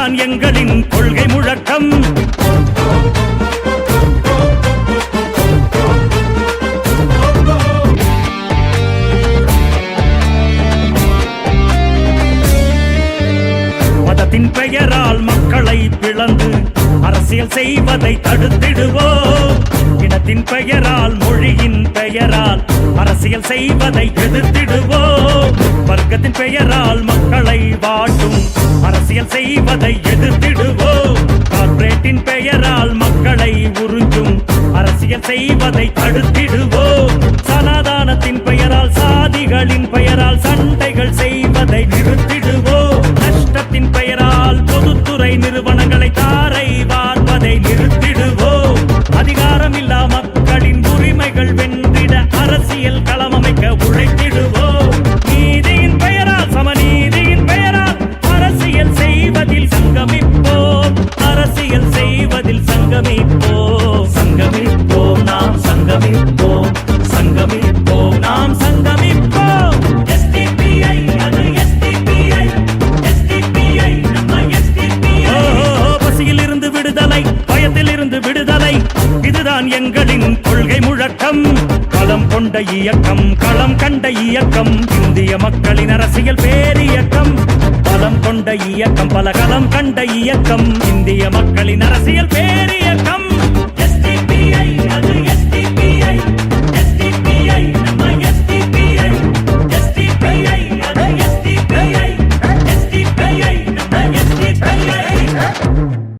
இதுதான் எங்களின் கொள்கை முழக்கம். மதத்தின் பெயரால் மக்களை பிளந்து அரசியல் செய்வதை தடுத்திடுவோம். இனத்தின் பெயரால் மொழியின் பெயரால் அரசியல் செய்வதை எதிர்த்திடுவோம். வர்க்கத்தின் பெயரால் மக்களை வாட்டும் அரசியல் செய்வதை எதிர்த்திடுவோம். கார்ப்பரேட்டின் பெயரால் மக்களை உறிஞ்சும் அரசியல் செய்வதை தடுத்திடுவோம். சனாதானத்தின் பெயரால் சாதிகளின் பெயரால் சண்டைகள் செய்வதை நிறுத்திடுவோம். நஷ்டத்தின் பெயரால் பொதுத்துறை நிறுவனங்களை தாரை வார்ப்பதை நிறுத்திடுவோம். அதிகாரமில்லா மக்களின் உரிமைகள் வென்றிட அரசியல் களம் அமைக்க உழைத்திடுவோம். நீதியின் பெயரால் சமநீதியின் பெயரால் அரசியல் செய்வதில் சங்கமிப்போம். அரசியல் செய்வதில் சங்கமிப்போம். சங்கமிப்போம் நாம் சங்கமிப்போம். சங்கமிப்போம் நாம் சங்கமிப்போம். SDPI அது SDPI SDPI நம்ம SDPI. பசியில் இருந்து விடுதலை, பயத்தில் இருந்து விடுதலை, இதுதான் எங்களின் கொள்கை முழக்கம். களம் கொண்ட இயக்கம், களம் கண்ட இயக்கம், இந்திய மக்களின் அரசியல் பேரியக்கம். பலம் கொண்ட இயக்கம், பல களம் கண்ட இயக்கம், இந்திய மக்களின் அரசியல் பேரியக்கம். SDPI அது SDPI SDPI நம்ம SDPI SDPI அது SDPI SDPI நம்ம SDPI.